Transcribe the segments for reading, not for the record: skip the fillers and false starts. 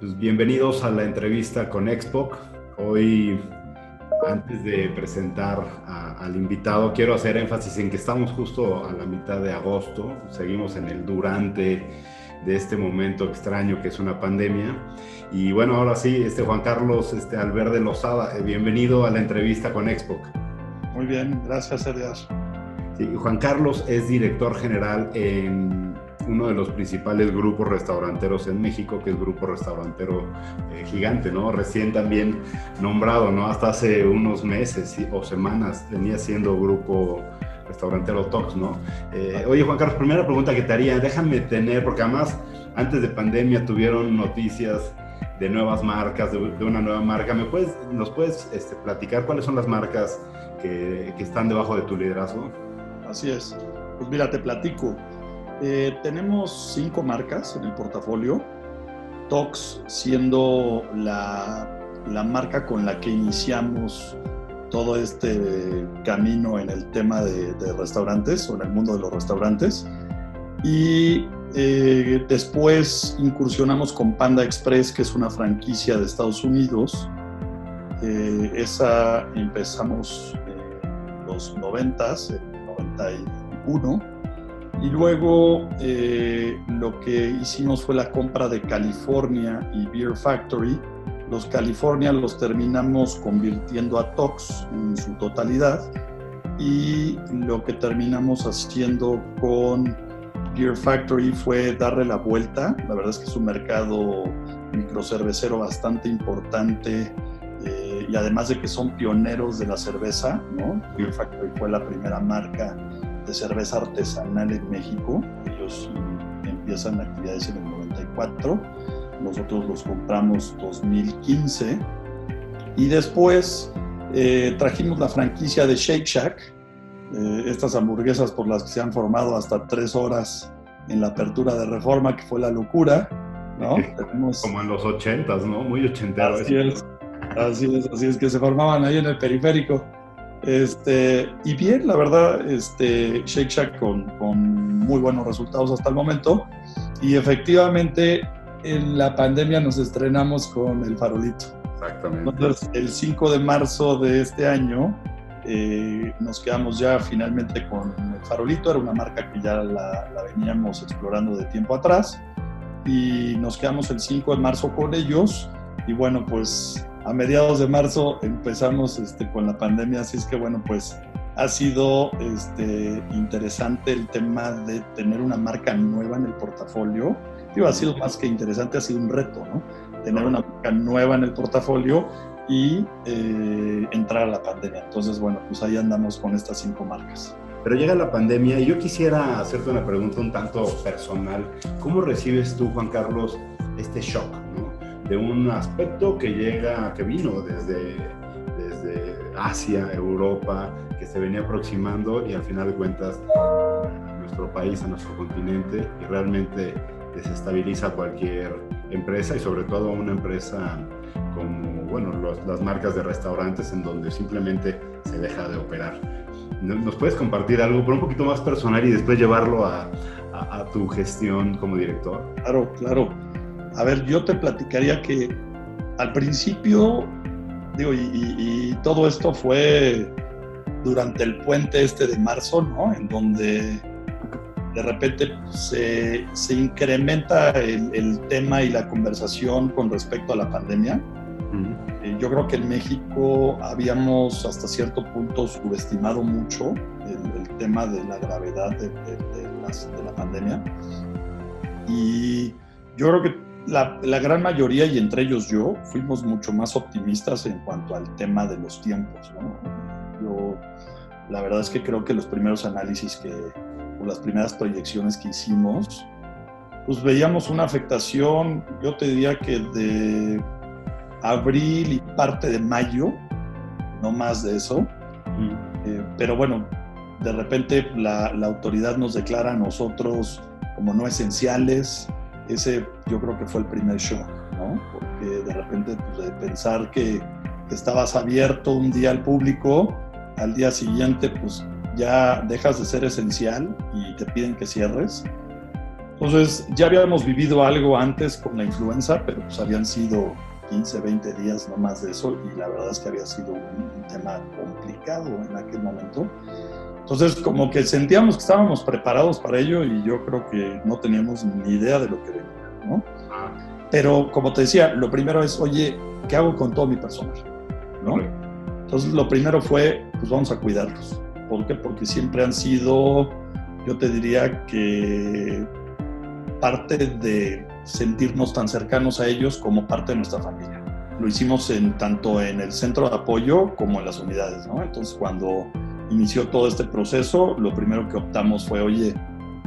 Pues bienvenidos a la entrevista con Expoc. Hoy, antes de presentar al invitado, quiero hacer énfasis en que estamos justo a la mitad de agosto. Seguimos en el durante de este momento extraño que es una pandemia. Y bueno, ahora sí, Juan Carlos Alberde Lozada, bienvenido a la entrevista con Expoc. Muy bien, gracias, Elias. Sí, Juan Carlos es director general en uno de los principales grupos restauranteros en México, que es Grupo Restaurantero Gigante, ¿no? Recién también nombrado, ¿no? Hasta hace unos meses o semanas venía siendo Grupo Restaurantero Tox, ¿no? Oye, Juan Carlos, primera pregunta que te haría, déjame tener, porque además antes de pandemia tuvieron noticias de nuevas marcas, de una nueva marca. ¿Nos puedes platicar cuáles son las marcas que están debajo de tu liderazgo? Así es. Pues mira, te platico. Tenemos 5 marcas en el portafolio. Tox siendo la marca con la que iniciamos todo este camino en el tema de restaurantes o en el mundo de los restaurantes. Y después incursionamos con Panda Express, que es una franquicia de Estados Unidos. Esa empezamos en los 90s, en 91. Y luego lo que hicimos fue la compra de California y Beer Factory. Los California los terminamos convirtiendo a Tox en su totalidad, y lo que terminamos haciendo con Beer Factory fue darle la vuelta. La verdad es que es un mercado microcervecero bastante importante, y además de que son pioneros de la cerveza, ¿no? Beer Factory fue la primera marca de cerveza artesanal en México. Ellos empiezan actividades en el 94, nosotros los compramos 2015, y después trajimos la franquicia de Shake Shack, estas hamburguesas por las que se han formado hasta 3 horas en la apertura de Reforma, que fue la locura, ¿no? Como en los 80s, ¿no? Muy ochentero. Así es, que se formaban ahí en el periférico. Y bien, la verdad, Shake Shack con muy buenos resultados hasta el momento. Y efectivamente, en la pandemia nos estrenamos con el Farolito. Exactamente. Entonces, el 5 de marzo de este año, nos quedamos ya finalmente con el Farolito. Era una marca que ya la veníamos explorando de tiempo atrás. Y nos quedamos el 5 de marzo con ellos. Y bueno, pues a mediados de marzo empezamos con la pandemia, así es que bueno, pues ha sido interesante el tema de tener una marca nueva en el portafolio. Digo, ha sido más que interesante, ha sido un reto, ¿no? Tener una marca nueva en el portafolio y entrar a la pandemia. Entonces, bueno, pues ahí andamos con estas 5 marcas. Pero llega la pandemia y yo quisiera hacerte una pregunta un tanto personal. ¿Cómo recibes tú, Juan Carlos, este shock, ¿no? De un aspecto que vino desde Asia, Europa, que se venía aproximando y al final de cuentas a nuestro país, a nuestro continente, y realmente desestabiliza cualquier empresa, y sobre todo una empresa como, bueno, las marcas de restaurantes, en donde simplemente se deja de operar? ¿Nos puedes compartir algo, pero un poquito más personal, y después llevarlo a tu gestión como director? Claro. A ver, yo te platicaría que al principio, digo, y todo esto fue durante el puente de marzo, ¿no? En donde de repente se incrementa el tema y la conversación con respecto a la pandemia. Uh-huh. Yo creo que en México habíamos hasta cierto punto subestimado mucho el tema de la gravedad de la pandemia. Y yo creo que la gran mayoría, y entre ellos yo, fuimos mucho más optimistas en cuanto al tema de los tiempos, ¿no? Yo, la verdad es que creo que los primeros análisis o las primeras proyecciones que hicimos, pues veíamos una afectación, yo te diría que de abril y parte de mayo, no más de eso. Pero bueno, de repente la autoridad nos declara a nosotros como no esenciales. Ese yo creo que fue el primer shock, ¿no? Porque de repente, pues, de pensar que estabas abierto un día al público, al día siguiente pues ya dejas de ser esencial y te piden que cierres. Entonces, ya habíamos vivido algo antes con la influenza, pero pues habían sido 15, 20 días, no más de eso, y la verdad es que había sido un tema complicado en aquel momento. Entonces, como que sentíamos que estábamos preparados para ello y yo creo que no teníamos ni idea de lo que venía, ¿no? Pero, como te decía, lo primero es, oye, ¿qué hago con todo mi personal? ¿No? Entonces, lo primero fue, pues vamos a cuidarlos. ¿Por qué? Porque siempre han sido, yo te diría que parte de sentirnos tan cercanos a ellos como parte de nuestra familia. Lo hicimos tanto en el centro de apoyo como en las unidades, ¿no? Entonces, cuando inició todo este proceso, lo primero que optamos fue, oye,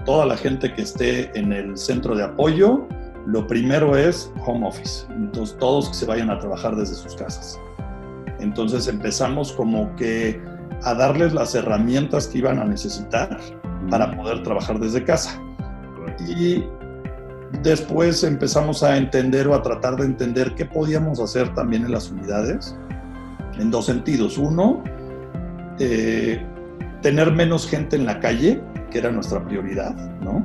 toda la gente que esté en el centro de apoyo, lo primero es home office. Entonces, todos que se vayan a trabajar desde sus casas. Entonces, empezamos como que a darles las herramientas que iban a necesitar para poder trabajar desde casa. Y después empezamos a entender o a tratar de entender qué podíamos hacer también en las unidades, en dos sentidos. Uno, tener menos gente en la calle, que era nuestra prioridad, ¿no?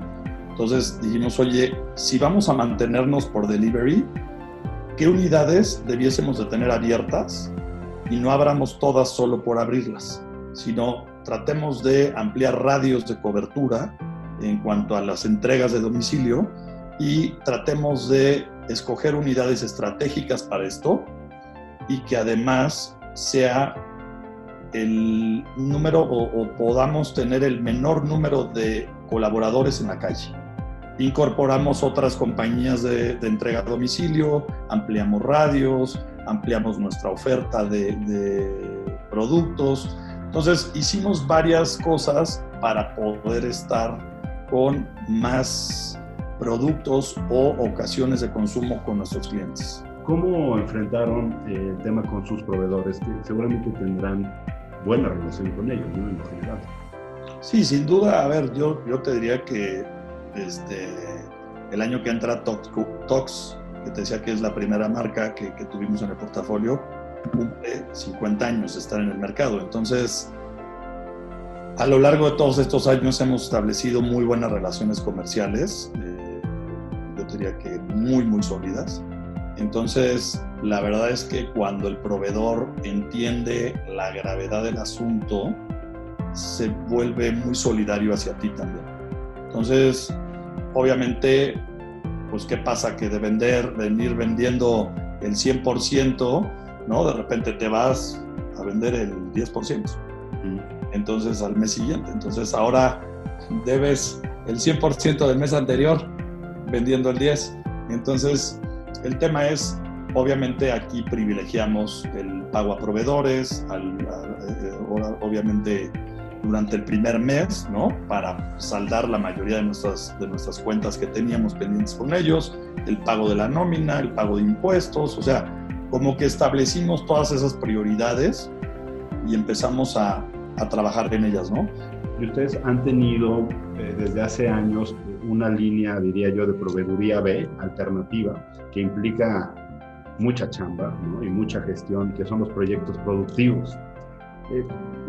Entonces dijimos, oye, si vamos a mantenernos por delivery, ¿qué unidades debiésemos de tener abiertas? Y no abramos todas solo por abrirlas, sino tratemos de ampliar radios de cobertura en cuanto a las entregas de domicilio y tratemos de escoger unidades estratégicas para esto y que además sea el número o podamos tener el menor número de colaboradores en la calle. Incorporamos otras compañías de entrega a domicilio, ampliamos radios, ampliamos nuestra oferta de productos. Entonces hicimos varias cosas para poder estar con más productos o ocasiones de consumo con nuestros clientes. ¿Cómo enfrentaron el tema con sus proveedores? Que seguramente tendrán buena relación con ellos, ¿no? En general. Sí, sin duda. A ver, yo te diría que el año que entra Tox, que te decía que es la primera marca que tuvimos en el portafolio, cumple 50 años de estar en el mercado. Entonces, a lo largo de todos estos años hemos establecido muy buenas relaciones comerciales, yo diría que muy, muy sólidas. Entonces, la verdad es que cuando el proveedor entiende la gravedad del asunto, se vuelve muy solidario hacia ti también. Entonces, obviamente, pues, ¿qué pasa? Que de venir vendiendo el 100%, ¿no? De repente te vas a vender el 10%. Entonces, al mes siguiente. Entonces, ahora debes el 100% del mes anterior vendiendo el 10%. Entonces, el tema es, obviamente, aquí privilegiamos el pago a proveedores, obviamente durante el primer mes, ¿no? Para saldar la mayoría de nuestras cuentas que teníamos pendientes con ellos, el pago de la nómina, el pago de impuestos, o sea, como que establecimos todas esas prioridades y empezamos a trabajar en ellas, ¿no? Y ustedes han tenido desde hace años una línea, diría yo, de proveeduría B, alternativa, que implica mucha chamba, ¿no? Y mucha gestión, que son los proyectos productivos.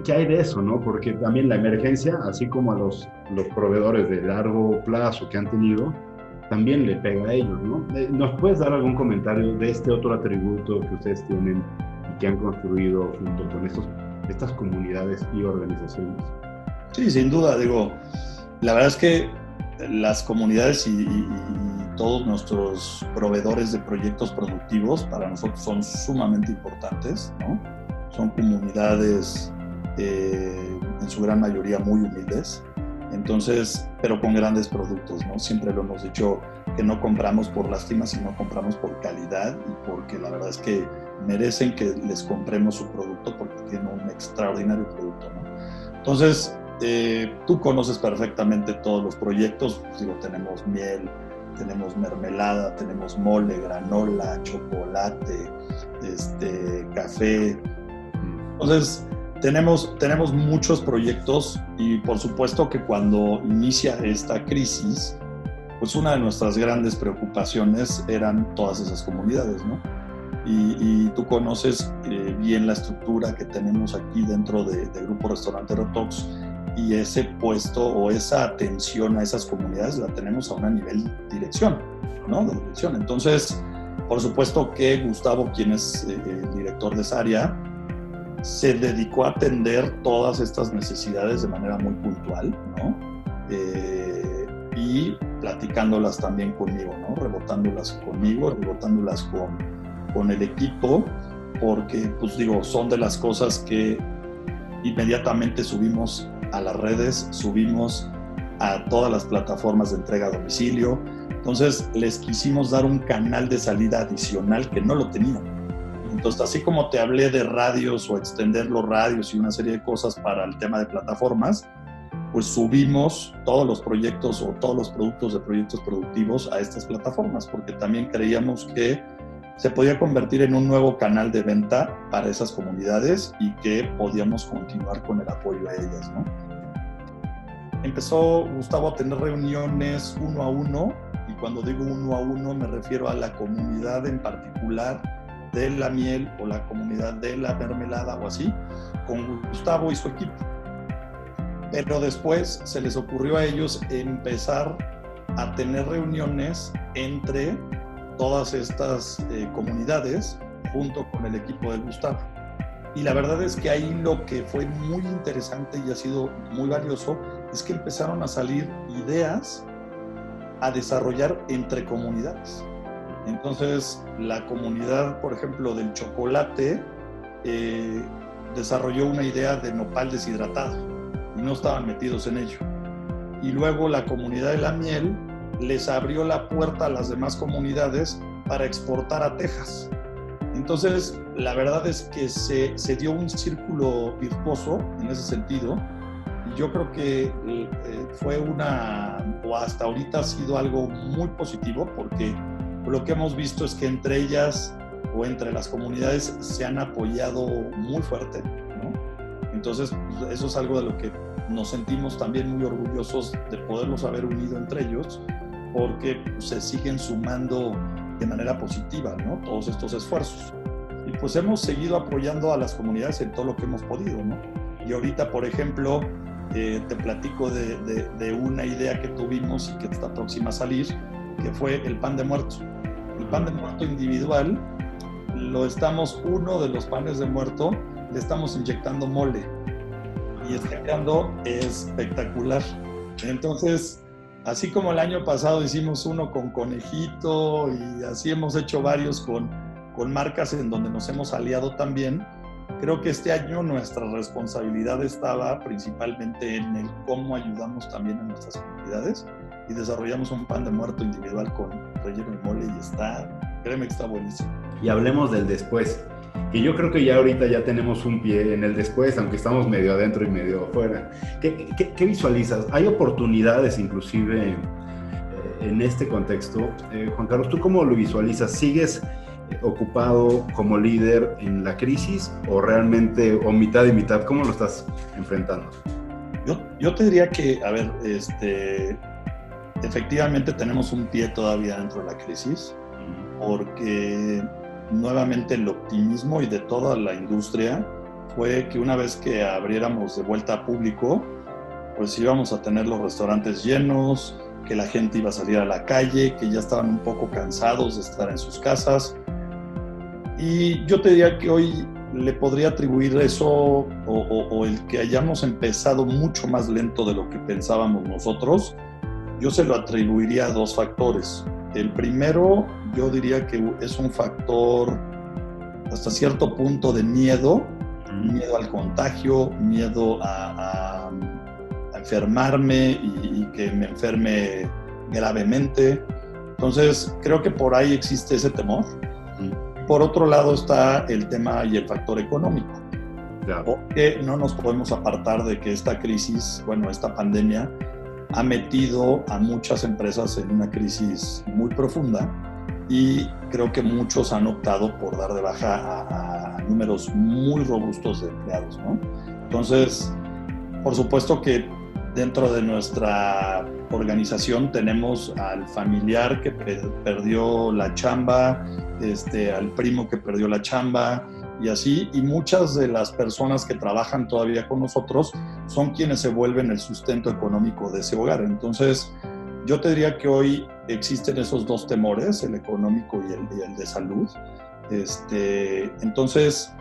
¿Qué hay de eso, no? Porque también la emergencia, así como a los proveedores de largo plazo que han tenido, también le pega a ellos, ¿no? ¿Nos puedes dar algún comentario de este otro atributo que ustedes tienen y que han construido junto con estas comunidades y organizaciones? Sí, sin duda, digo, la verdad es que las comunidades y todos nuestros proveedores de proyectos productivos para nosotros son sumamente importantes, ¿no? Son comunidades en su gran mayoría muy humildes, entonces, pero con grandes productos, ¿no? Siempre lo hemos dicho que no compramos por lástima, sino compramos por calidad y porque la verdad es que merecen que les compremos su producto porque tienen un extraordinario producto, ¿no? Entonces, tú conoces perfectamente todos los proyectos, pues digo, tenemos miel, tenemos mermelada, tenemos mole, granola, chocolate, café. Entonces, tenemos muchos proyectos y por supuesto que cuando inicia esta crisis, pues una de nuestras grandes preocupaciones eran todas esas comunidades, ¿no? Y tú conoces bien la estructura que tenemos aquí dentro de Grupo Restaurantero Tox, y ese puesto o esa atención a esas comunidades la tenemos aún a nivel dirección, ¿no? De dirección. Entonces, por supuesto que Gustavo, quien es el director de esa área, se dedicó a atender todas estas necesidades de manera muy puntual, ¿no? Y platicándolas también conmigo, ¿no? Rebotándolas conmigo, rebotándolas con el equipo, porque, pues digo, son de las cosas que inmediatamente subimos a las redes, subimos a todas las plataformas de entrega a domicilio. Entonces, les quisimos dar un canal de salida adicional que no lo tenían. Entonces, así como te hablé de radios o extender los radios y una serie de cosas para el tema de plataformas, pues subimos todos los proyectos o todos los productos de proyectos productivos a estas plataformas, porque también creíamos que se podía convertir en un nuevo canal de venta para esas comunidades y que podíamos continuar con el apoyo a ellas, ¿no? Empezó Gustavo a tener reuniones uno a uno, y cuando digo uno a uno me refiero a la comunidad en particular de la miel o la comunidad de la mermelada o así, con Gustavo y su equipo. Pero después se les ocurrió a ellos empezar a tener reuniones entre todas estas comunidades junto con el equipo de Gustavo. Y la verdad es que ahí lo que fue muy interesante y ha sido muy valioso es que empezaron a salir ideas a desarrollar entre comunidades. Entonces, la comunidad, por ejemplo, del chocolate desarrolló una idea de nopal deshidratado y no estaban metidos en ello. Y luego la comunidad de la miel les abrió la puerta a las demás comunidades para exportar a Texas. Entonces, la verdad es que se dio un círculo virtuoso en ese sentido, y yo creo que fue o hasta ahorita ha sido algo muy positivo, porque lo que hemos visto es que entre ellas o entre las comunidades se han apoyado muy fuerte, ¿no? Entonces, eso es algo de lo que nos sentimos también muy orgullosos de poderlos haber unido entre ellos, porque se siguen sumando de manera positiva, ¿no? Todos estos esfuerzos. Y pues hemos seguido apoyando a las comunidades en todo lo que hemos podido, ¿no? Y ahorita, por ejemplo, te platico de una idea que tuvimos y que está próxima a salir, que fue el pan de muerto. El pan de muerto individual, uno de los panes de muerto, le estamos inyectando mole y está quedando espectacular. Entonces, así como el año pasado hicimos uno con conejito y así hemos hecho varios con marcas en donde nos hemos aliado también, creo que este año nuestra responsabilidad estaba principalmente en el cómo ayudamos también a nuestras comunidades, y desarrollamos un pan de muerto individual con relleno de mole y créeme que está buenísimo. Y hablemos del después, que yo creo que ya ahorita ya tenemos un pie en el después, aunque estamos medio adentro y medio afuera. ¿Qué visualizas? ¿Hay oportunidades inclusive en este contexto? Juan Carlos, ¿tú cómo lo visualizas? ¿Sigues ocupado como líder en la crisis o realmente, o mitad y mitad? ¿Cómo lo estás enfrentando? Yo te diría que, a ver, efectivamente tenemos un pie todavía dentro de la crisis, porque nuevamente el optimismo y de toda la industria fue que una vez que abriéramos de vuelta a público, pues íbamos a tener los restaurantes llenos, que la gente iba a salir a la calle, que ya estaban un poco cansados de estar en sus casas. Y yo te diría que hoy le podría atribuir eso o el que hayamos empezado mucho más lento de lo que pensábamos nosotros, yo se lo atribuiría a dos factores. El primero, yo diría que es un factor hasta cierto punto de miedo al contagio, miedo a enfermarme y que me enferme gravemente. Entonces, creo que por ahí existe ese temor. Por otro lado está el tema y el factor económico. Claro. Porque no nos podemos apartar de que esta crisis, esta pandemia, ha metido a muchas empresas en una crisis muy profunda, y creo que muchos han optado por dar de baja a números muy robustos de empleados, ¿no? Entonces, por supuesto que dentro de nuestra organización tenemos al familiar que perdió la chamba, al primo que perdió la chamba, Y así, y muchas de las personas que trabajan todavía con nosotros son quienes se vuelven el sustento económico de ese hogar. Entonces, yo te diría que hoy existen esos dos temores, el económico y el de salud. Entonces,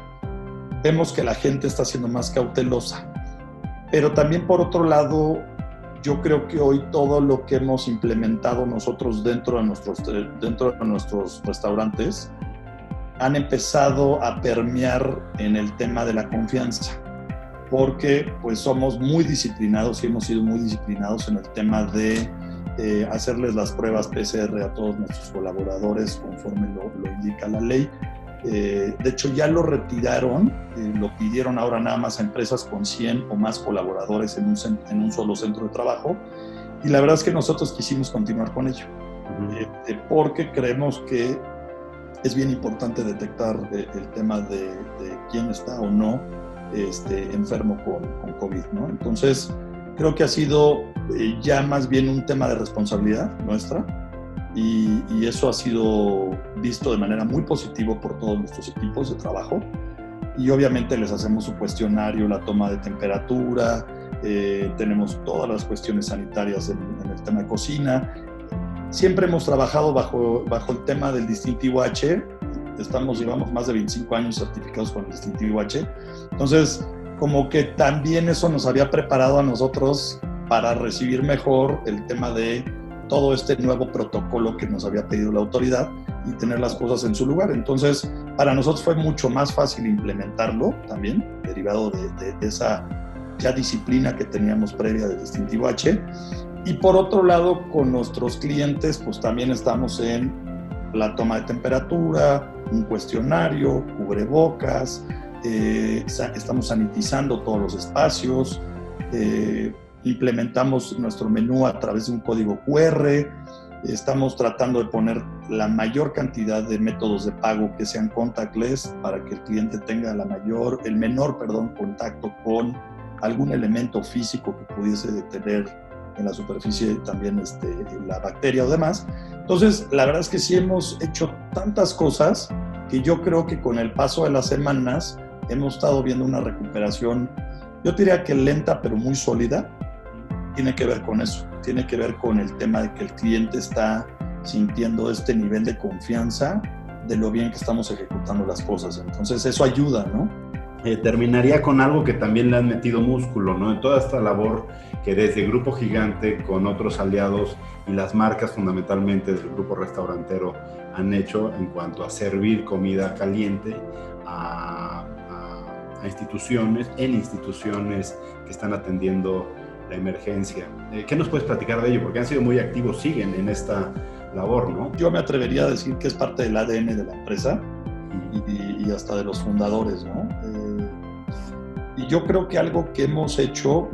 vemos que la gente está siendo más cautelosa. Pero también, por otro lado, yo creo que hoy todo lo que hemos implementado nosotros dentro de nuestros restaurantes han empezado a permear en el tema de la confianza, porque pues somos muy disciplinados y hemos sido muy disciplinados en el tema de hacerles las pruebas PCR a todos nuestros colaboradores conforme lo indica la ley. De hecho, ya lo retiraron, lo pidieron ahora nada más a empresas con 100 o más colaboradores en un solo centro de trabajo, y la verdad es que nosotros quisimos continuar con ello, porque creemos que es bien importante detectar el tema de quién está o no enfermo con COVID, ¿no? Entonces, creo que ha sido ya más bien un tema de responsabilidad nuestra, y eso ha sido visto de manera muy positiva por todos nuestros equipos de trabajo, y obviamente les hacemos su cuestionario, la toma de temperatura, tenemos todas las cuestiones sanitarias en el tema de cocina. Siempre hemos trabajado bajo el tema del distintivo H. Llevamos más de 25 años certificados con el distintivo H. Entonces, como que también eso nos había preparado a nosotros para recibir mejor el tema de todo este nuevo protocolo que nos había pedido la autoridad y tener las cosas en su lugar. Entonces, para nosotros fue mucho más fácil implementarlo también, derivado de esa ya disciplina que teníamos previa del distintivo H. Y por otro lado, con nuestros clientes, pues también estamos en la toma de temperatura, un cuestionario, cubrebocas, estamos sanitizando todos los espacios, implementamos nuestro menú a través de un código QR, estamos tratando de poner la mayor cantidad de métodos de pago que sean contactless para que el cliente tenga el menor contacto con algún elemento físico que pudiese tener en la superficie también la bacteria o demás. Entonces, la verdad es que sí hemos hecho tantas cosas que yo creo que con el paso de las semanas hemos estado viendo una recuperación, yo diría que lenta pero muy sólida. Tiene que ver con eso, tiene que ver con el tema de que el cliente está sintiendo este nivel de confianza de lo bien que estamos ejecutando las cosas. Entonces, eso ayuda, ¿no? Terminaría con algo que también le han metido músculo, ¿no? En toda esta labor que desde Grupo Gigante con otros aliados y las marcas fundamentalmente del grupo restaurantero han hecho en cuanto a servir comida caliente a instituciones que están atendiendo la emergencia. ¿Qué nos puedes platicar de ello? Porque han sido muy activos, siguen en esta labor, ¿no? Yo me atrevería a decir que es parte del ADN de la empresa y hasta de los fundadores, ¿no? Y yo creo que algo que hemos hecho,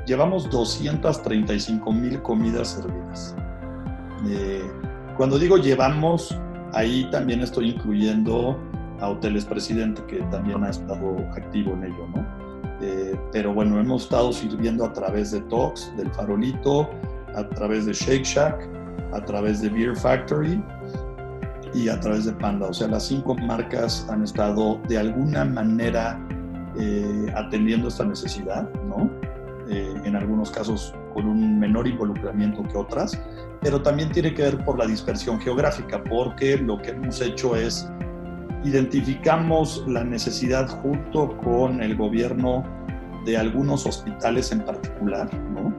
llevamos 235,000 comidas servidas. Cuando digo llevamos, ahí también estoy incluyendo a Hoteles Presidente, que también ha estado activo en ello, ¿no? Pero bueno, hemos estado sirviendo a través de Tox, del Farolito, a través de Shake Shack, a través de Beer Factory y a través de Panda. O sea, las 5 marcas han estado de alguna manera atendiendo esta necesidad, ¿no? En algunos casos con un menor involucramiento que otras, pero también tiene que ver por la dispersión geográfica, porque lo que hemos hecho es identificamos la necesidad junto con el gobierno de algunos hospitales en particular, ¿no?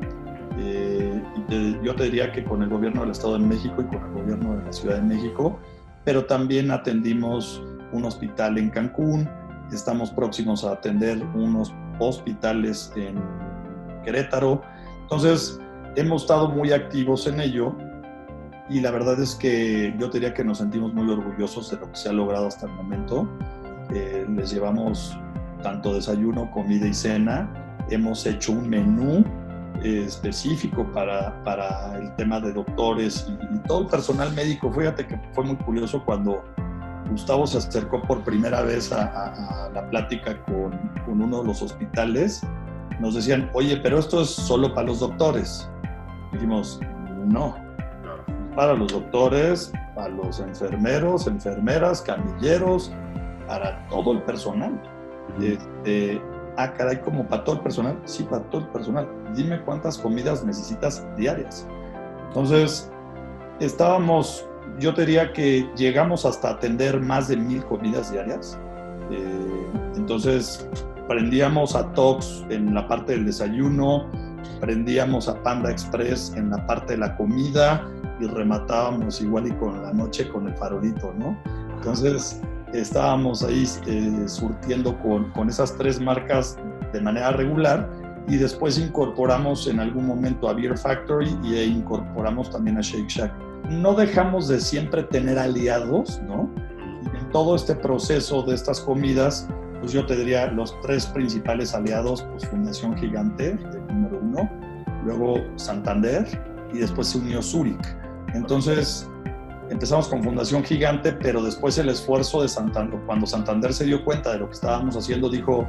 Yo te diría que con el gobierno del Estado de México y con el gobierno de la Ciudad de México, pero también atendimos un hospital en Cancún, estamos próximos a atender unos hospitales en Querétaro. Entonces, hemos estado muy activos en ello y la verdad es que yo te diría que nos sentimos muy orgullosos de lo que se ha logrado hasta el momento. Les llevamos tanto desayuno, comida y cena. Hemos hecho un menú específico para el tema de doctores y todo el personal médico. Fíjate que fue muy curioso cuando Gustavo se acercó por primera vez a la plática con uno de los hospitales. Nos decían, oye, pero esto es solo para los doctores. Dijimos, no, para los doctores, para los enfermeros, enfermeras, camilleros, para todo el personal. Caray, ¿como para todo el personal? Sí, para todo el personal. Dime cuántas comidas necesitas diarias. Entonces, yo te diría que llegamos hasta atender más de 1,000 comidas diarias. Entonces, prendíamos a Tox en la parte del desayuno, prendíamos a Panda Express en la parte de la comida y rematábamos igual y con la noche con el farolito, ¿no? Entonces, estábamos ahí surtiendo con esas 3 marcas de manera regular y después incorporamos en algún momento a Beer Factory e incorporamos también a Shake Shack. No dejamos de siempre tener aliados, ¿no? Y en todo este proceso de estas comidas, pues yo te diría los 3 principales aliados, pues Fundación Gigante, el número 1, luego Santander y después se unió Zurich. Entonces, empezamos con Fundación Gigante, pero después el esfuerzo de Santander, cuando Santander se dio cuenta de lo que estábamos haciendo, dijo,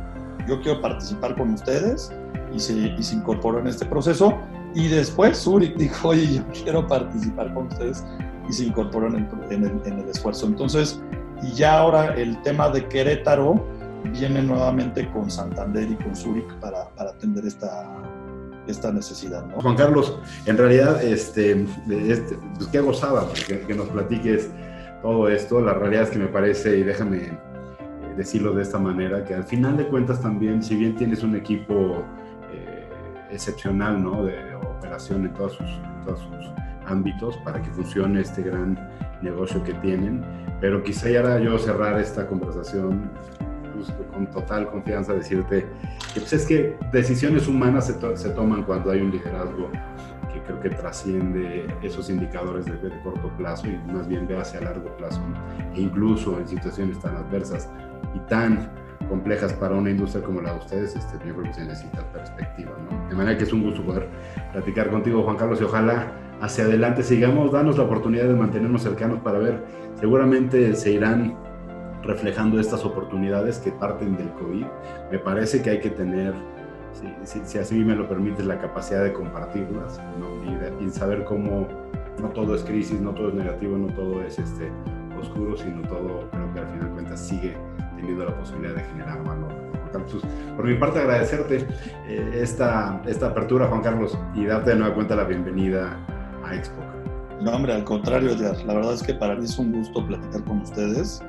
yo quiero participar con ustedes y se incorporó en este proceso. Y después Zurich dijo, oye, yo quiero participar con ustedes y se incorporó en el esfuerzo. Entonces, y ya ahora el tema de Querétaro viene nuevamente con Santander y con Zurich para atender esta necesidad, ¿no? Juan Carlos, en realidad, pues qué gozada que nos platiques todo esto. La realidad es que me parece, y déjame decirlo de esta manera, que al final de cuentas también, si bien tienes un equipo excepcional, ¿no?, de operación en todos sus ámbitos para que funcione este gran negocio que tienen, pero quisiera yo cerrar esta conversación pues, con total confianza, decirte que pues es que decisiones humanas se toman cuando hay un liderazgo que creo que trasciende esos indicadores de corto plazo y más bien ve hacia largo plazo, ¿no? E incluso en situaciones tan adversas y tan complejas para una industria como la de ustedes, yo creo que se necesita perspectiva, ¿no? De manera que es un gusto poder platicar contigo, Juan Carlos, y ojalá hacia adelante sigamos, danos la oportunidad de mantenernos cercanos para ver, seguramente se irán reflejando estas oportunidades que parten del COVID. Me parece que hay que tener, si así me lo permites, la capacidad de compartirlas, ¿no? Y saber cómo no todo es crisis, no todo es negativo, no todo es oscuro, sino todo, creo que al final de cuentas sigue teniendo la posibilidad de generar valor. Por mi parte, agradecerte esta apertura, Juan Carlos, y darte de nueva cuenta la bienvenida a Expo. No, hombre, al contrario, Edgar. La verdad es que para mí es un gusto platicar con ustedes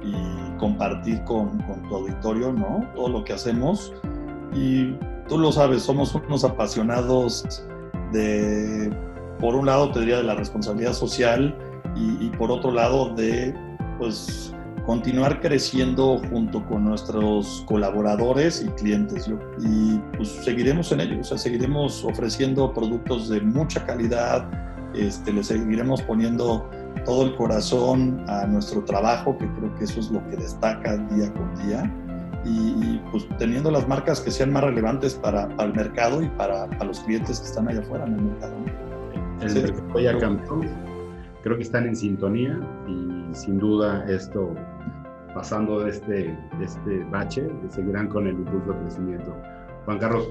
y compartir con tu auditorio, ¿no?, todo lo que hacemos. Y tú lo sabes, somos unos apasionados por un lado, te diría, de la responsabilidad social y por otro lado, de, pues, continuar creciendo junto con nuestros colaboradores y clientes. Y pues seguiremos en ello, o sea, seguiremos ofreciendo productos de mucha calidad, le seguiremos poniendo todo el corazón a nuestro trabajo, que creo que eso es lo que destaca día con día, y pues teniendo las marcas que sean más relevantes para el mercado y para los clientes que están allá afuera en el mercado. El mercado ya cambió, creo que están en sintonía y sin duda esto, pasando de este bache, seguirán con el impulso de crecimiento. Juan Carlos,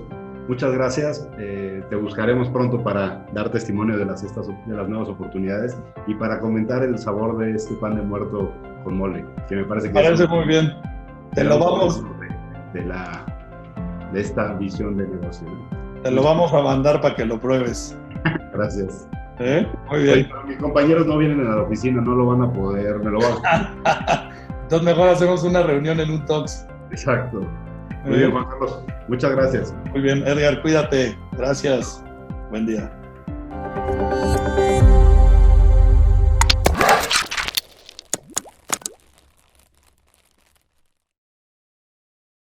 muchas gracias. Te buscaremos pronto para dar testimonio de las nuevas oportunidades y para comentar el sabor de este pan de muerto con mole, que me parece que parece muy bien. Te lo vamos de esta visión de negocio, ¿no? Te lo vamos a mandar para que lo pruebes. Gracias. Muy bien. Oye, mis compañeros no vienen a la oficina, no lo van a poder, me lo van a... Entonces mejor hacemos una reunión en un Talks. Exacto. Muy bien, Juan Carlos. Muchas gracias. Muy bien, Edgar, cuídate. Gracias. Buen día.